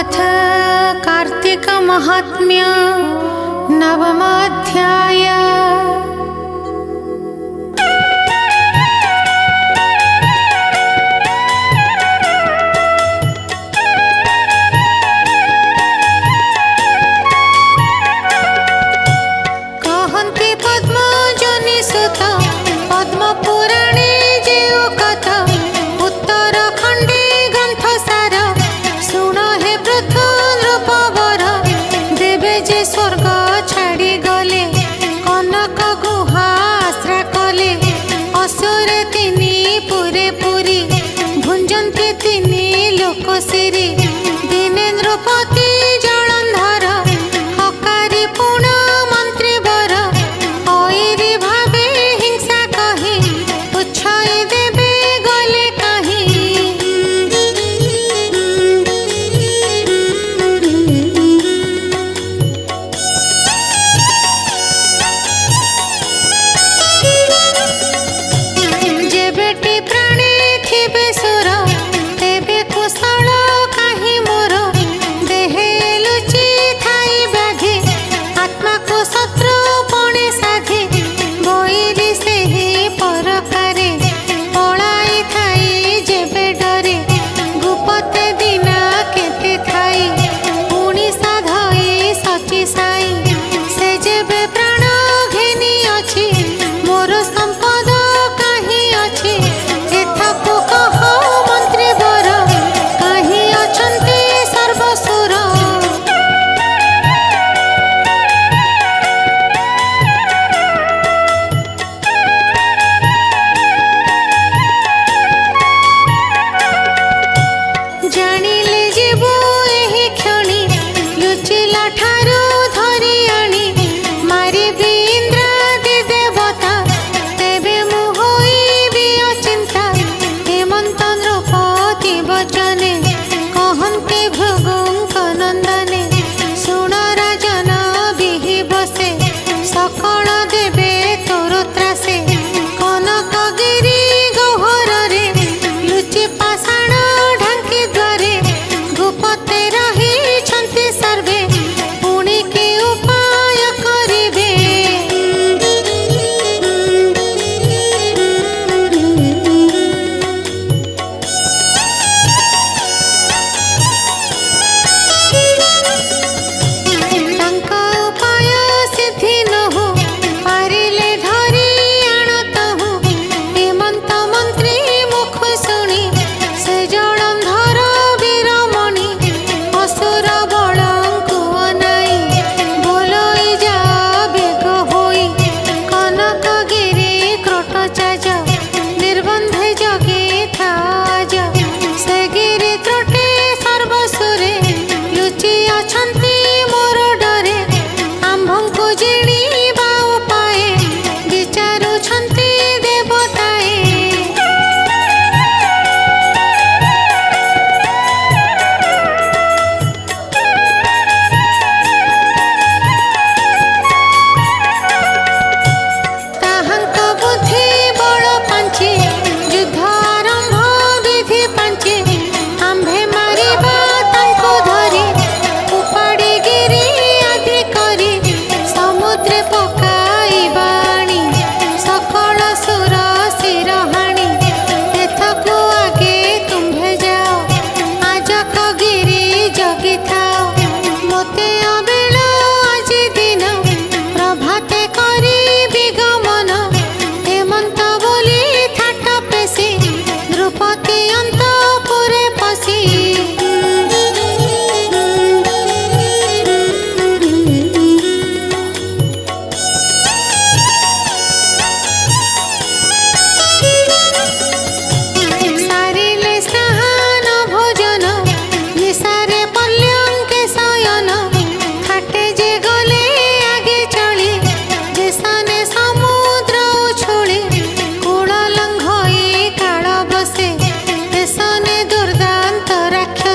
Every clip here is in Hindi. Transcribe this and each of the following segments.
अथ कार्तिक महात्म्य नवमाध्याय। कहन्ति पद्मजनि सुत पद्म पुराणे जेउ कथा उत्तराखण्डे ग्रंथ सार सुन हे पृथु नृपवर देवे जे स्वर्ग छाड़ी गले कनक गुहा आश्रा कले असुरे तिनी पुरे पुरी भुंजन्ति तिनी लोक सिरी दिने नृपति जलंधर हकारी पुण मंत्री वर ऐरी भावे हिंसा कही उछाई देवे गले कहीं। जे बेटी प्राणे थिबे सुर तेबे कुशल कहीं मोर देहे लुचि थाई व्याधि आत्मा को शत्रु पणे साधि बोइली से ही परकारे पलाई थाई जेबे डरे गुपते दिना केते थाई पुणी साधई सची साई से जेबे प्राण घेनी अछि मोर संपद कहीं अछि एथाकु कह मंत्री वर कहीं अछन्ति सर्वसुर। जानिले जीवु एही क्षणी लुचिला ठारू धरी आनी मारी भी इंद्रादि देवता तेबे मु होइबि अचिंता हेमंत नृपति वचने कहन्ति भृगुंक नंदने सुण राजन बिहि बसे सकल देवे तोर त्रासे कनकगिरी गह्वरे लुचि पाषाण ढांकी द्वारे गुपते रही छन्ति सर्वे पुणी के उपाय करिबे। तांका उपाय सिद्धि न हो पारिले धरी आणत हो हेमंत मंत्री मुख शुणी से जलंधर वीरमणि असुर बलंकु अनाई बोलई जा बेग होई कनकगिरी क्रोटचाज निर्बंधे जगे थाज से गिरि त्रुटे सर्वसुरे लुचि अछन्ति मोर डरे आम्भंकु जिणिबा उपाय विचारुछन्ति देवताए। ताहांक बुद्धि बल पांचे युद्ध आरंभ विधि पांचे आम्भे मारिबा तांको धरी उपाड़ी गिरी आदि करी समुद्रे पकाइबा आनी सकल सुर शिरहाणी एथकु आगे तुम्भे जाओ आजक गिरी जगी थाओ मोते अबेल आजि दिन प्रभाते करी विगमन हेमंत बोली थाट पेशी द्रुपति अंतपुरे पशी। सारिले स्नान भोजन निसारे पल्यंके शयन खाटे जे गले आगे चली देशने समुद्र उछुली कूल लंघई काल बसे देशने दुर्दांत राक्षस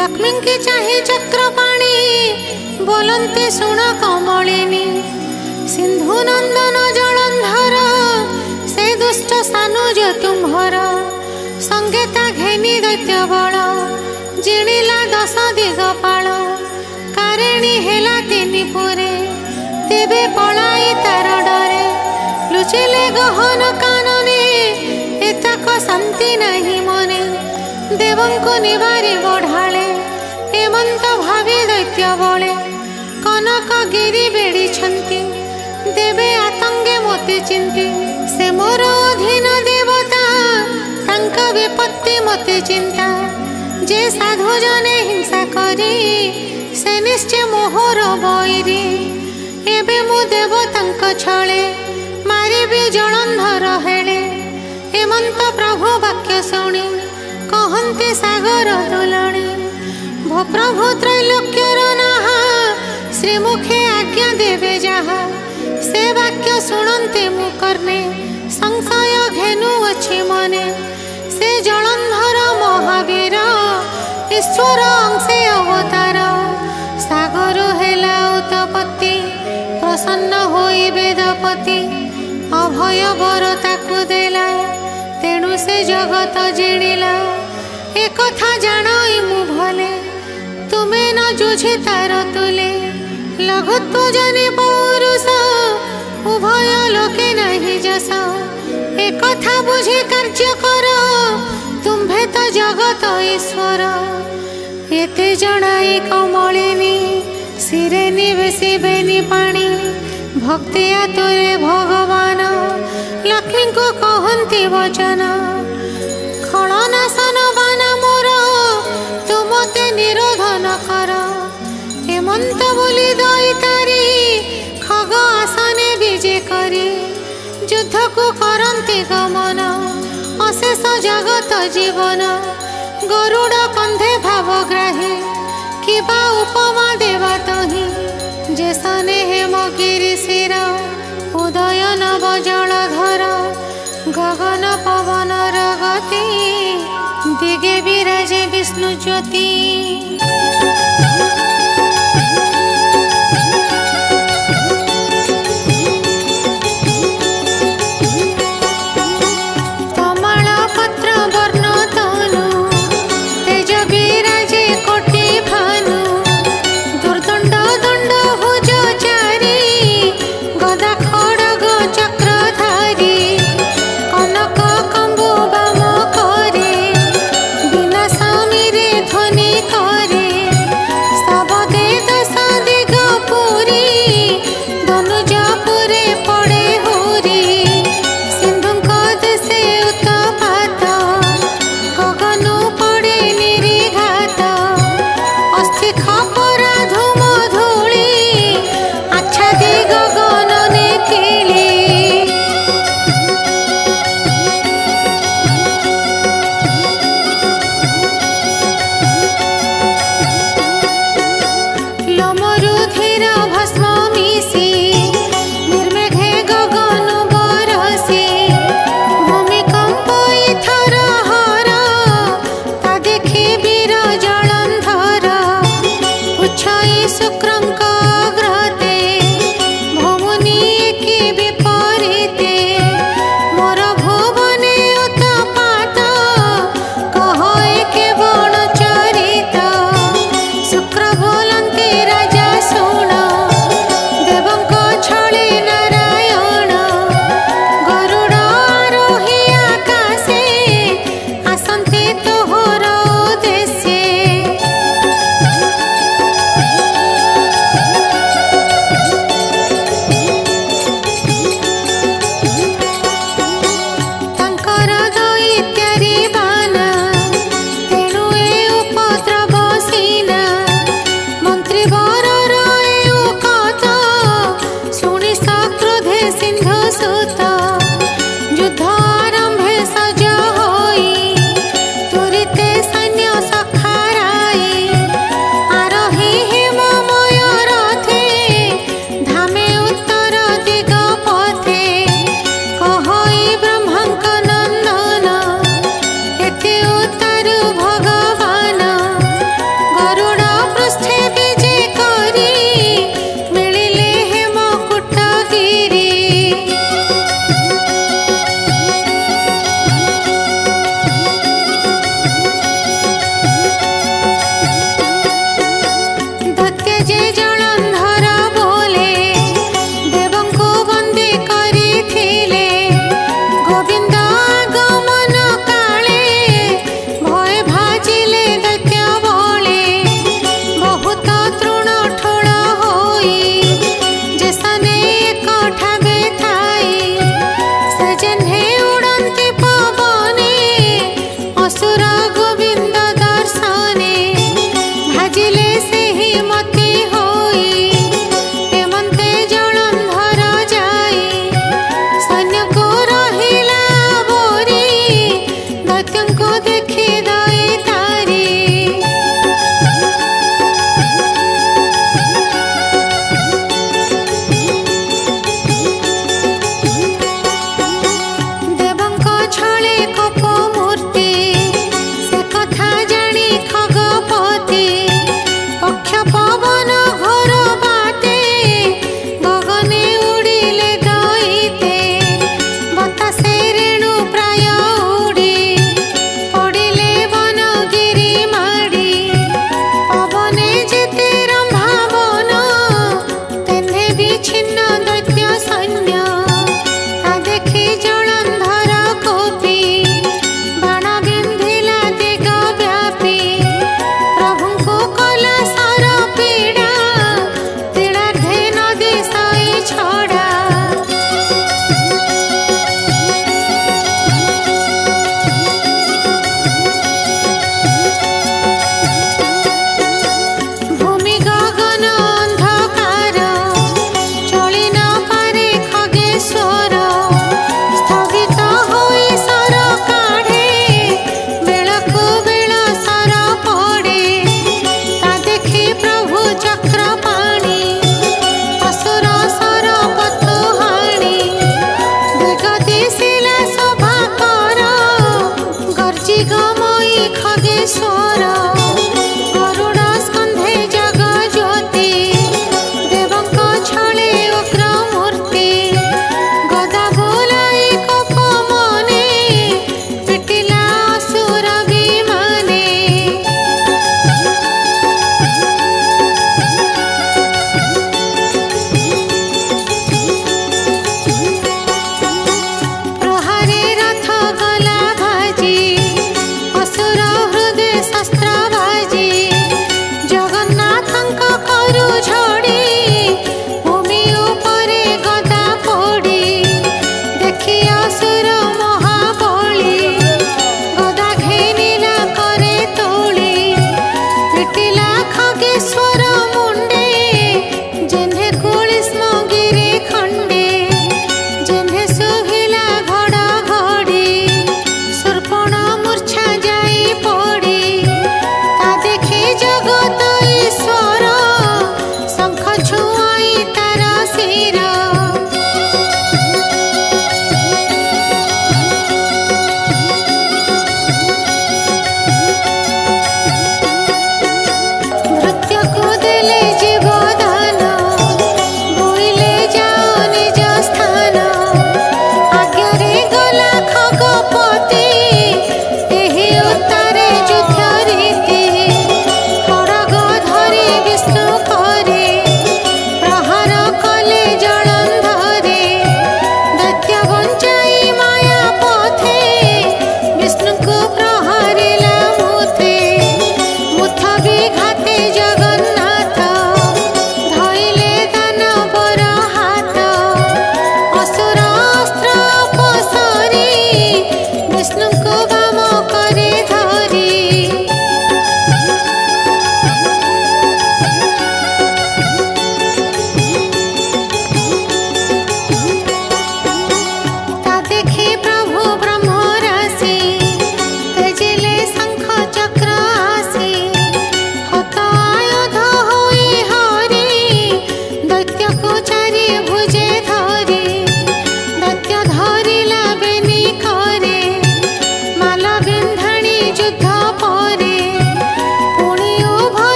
लक्ष्मी की चाहे चक्रपाणी बोलते शुण कमलिनी सिंधु नंदन जलंधर से दुष्ट सानुज तुम्हर संगीता घेनी दैत्य बल जिणिला 10 दिगपाल कारिणी हेला 3 पुरे तेबे पलाई तार डरे लुचिले गहन कानने एतक शांति नहीं मने देवं को निवारी बढ़ाले एमंत भावी दैत्य बले कनक गिरी बेड़ी छंती देवे आतंगे मोती चिंती से मोर अधीन देवता तांका विपत्ति मोती चिंता जे साधु जने हिंसा करी से निश्चय मोहर बैरी एबे मु देवतांक छळे मारी भी जलंधर हेले हेमंत प्रभु वाक्य शुणी कहन्ति सागर तुलणी भो प्रभु त्रैलोक्यर नाहा श्रीमुखे आज्ञा देवे जहा से वाक्य शुणन्ते मुकर्णे संशय घेनु अछि मने से जलंधर महावीर ईश्वर अंशे अवतार सागर हेला उत्पत्ति प्रसन्न होई वेदपति अभय वर ताकु देला तेणु से जगत जिणिला एक कथा जानाई मु भले तुमे न जुझे तार तुले लघुत्व जने पौरुष उभय लोके नहीं जस एक कथा बुझे कार्य कर तुम्भे तो जगत ईश्वर एते जनाई कमलिनी सिरे निवेशी बेनी पानी भक्ति आतुरे भगवान लक्ष्मी को कहन्ति वचन खलनाशन बान मोर तुमते निरोध न कर हेमंत बोली दैतारी खग आसने विजय करी युद्ध को करन्ति गमन अशेष जगत जीवन गरुड़ कंधे भावग्राही किबा उपमा देवा तही जेसने हेमगिरी शिर उदय नव जलधर गगन पवन गति दिगे विराजे विष्णु ज्योति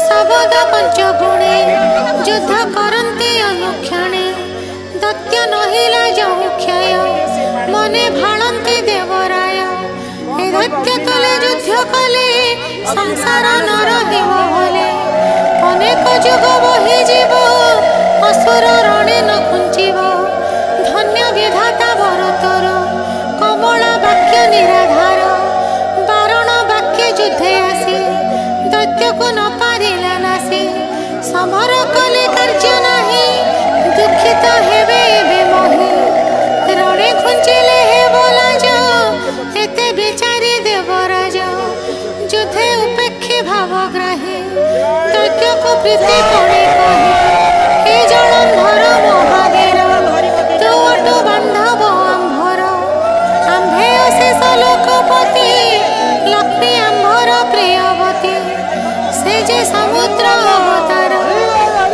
शबद पंचगुणे युद्ध करती अनुक्षणे दत्य नहिला जाऊ क्षय मने भाणती देवराय ए दत्य तले युद्ध कले संसार न रहिब भले अनेक जुग बहि जीव असुर रणे न खुंचिब धन्य विधाता भरतर कमला वाक्य निराधार बारण वाक्य युद्धे आसी दैत्य को न पारिला नासी समर कले कार्य नाही दुखित हेबे एबे मोहि रणे खुंचिले हे बोला जा एते बिचारी देवराज युद्धे उपेक्षी भावग्राही दैत्य को प्रीति पड़े कहे हे जलंधर महावीर तू अटु बांधव आंभर आंभे अशेष लोकपति लक्ष्मी आंभर प्रियवती से जे समुद्र अवतार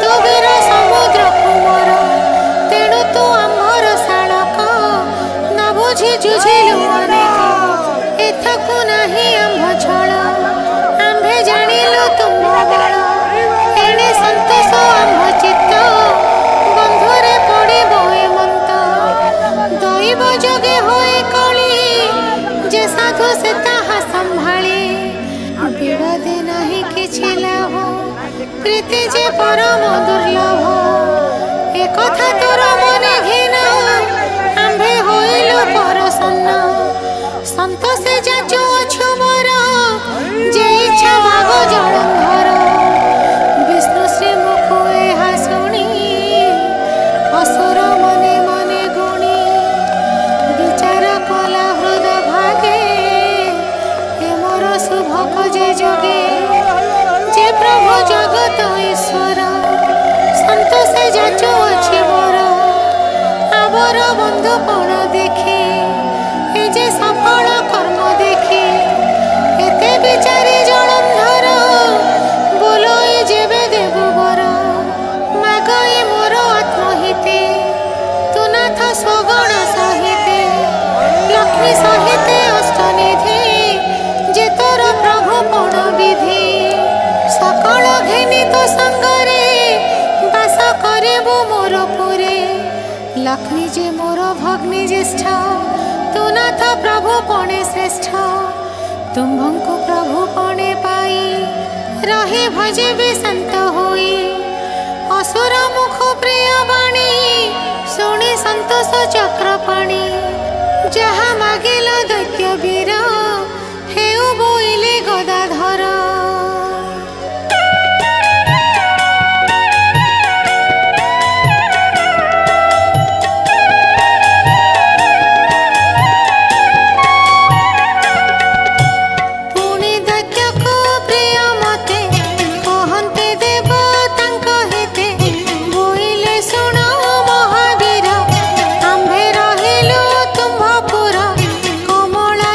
तू वीर समुद्र कुमार तेणु तू आंभर शालक न बुझी जुझिलु अनेक एथकु नाही आंभ छळ आंभे जानिलु तुम बळ एणे संतोष आंभ चित्त बंधुरे पड़िब हेमंत दैव जोगे होए कली जे साधु से ताहा संभाली विरोधी नहीं किछि लाभ प्रीति जे परम दुर्लभ ए कथा तोर मने घिन आंभे होइलु परसन्न संतोषे जाचु अछु मोर जे इच्छा भाग जलंधर विष्णु श्री मुख एहा शुणी असुर मने मने गुणी विचार कला हृद भागे हे मोर शुभक जे जोगे जे प्रभु जगत ईश्वर संतोषे जाचु अछि मोर आवर बंधु पण देखी ए जे सफल कर्म देखी एते बिचारी जलंधर बोलोई जेबे देबु बर मागई मोर आत्महिते तू नाथ स्वगण सहिते लक्ष्मी सहिते अष्टनिधि जे तोर प्रभु पण विधि सकल घिनी तो संगरे बास करिबु मोर पुरे लक्ष्मी जे मोर भग्नि ज्येष्ठ तू नाथ प्रभु पणे श्रेष्ठ तुम्भंको प्रभु पणे पाई रहे भजिबे शांत होई असुर मुख प्रिय बाणी शुणी संतोष चक्रपाणी जहा मागिल दैत्य वीर हेउ बोइले गदाधर पुणे दैत्य को प्रिय मते कहन्ते देव तांक हिते बोइले सुण महावीर आंभे रहिलु तुम्भपुर कमला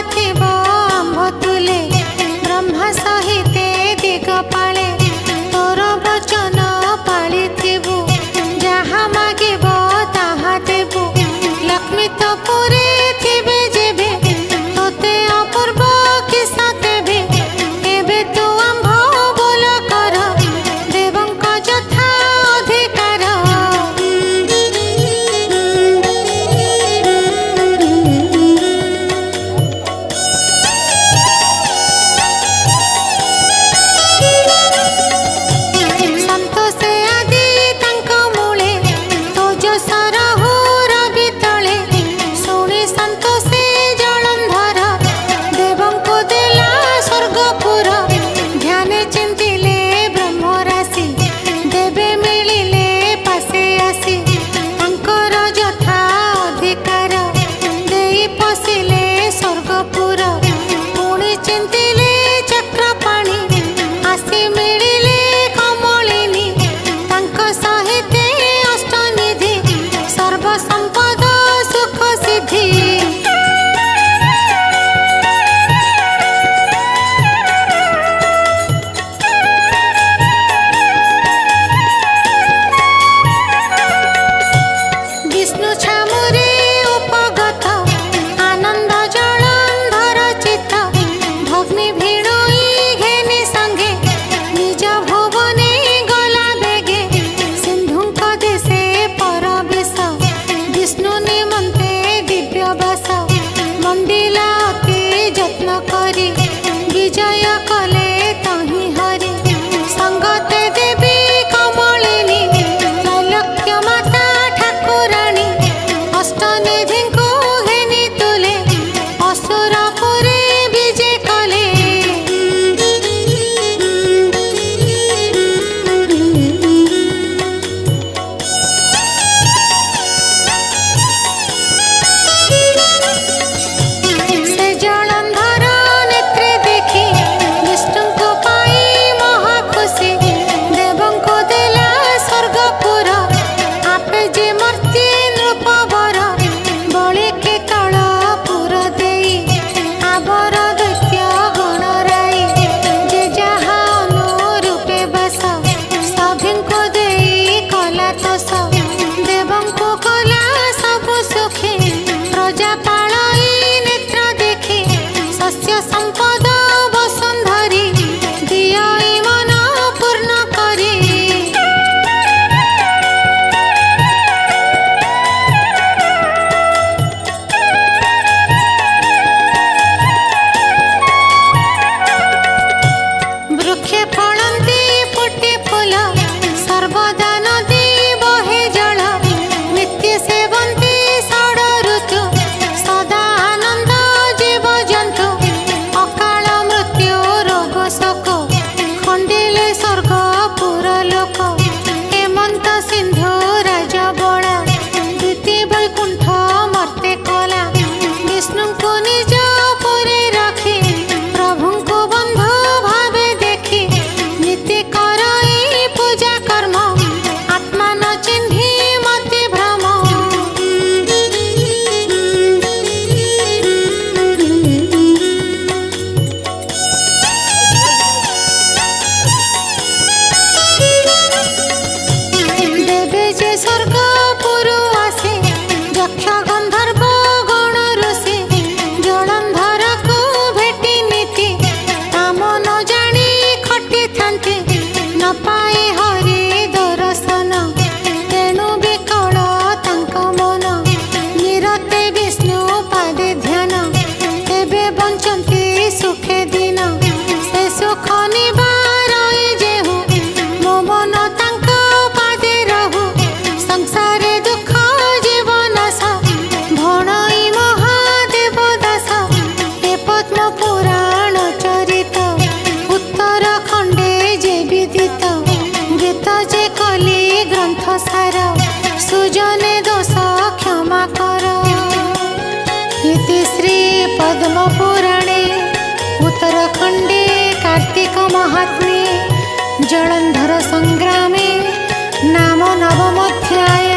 बंचते सुखे दिन से सुख निवार जेहू मो मन तांको पादे रहू संसार दुख जीवन सा भणई महादेव दास ए पद्म पुराण चरित उत्तर खंडे जे विदित गीत जे कली ग्रंथ सार सुजने दोष क्षमा कर। इति श्री पद्म पुराणे उत्तरखंडे कार्तिक महात्म्ये जलंधर संग्रामे नाम नवमोऽध्याय।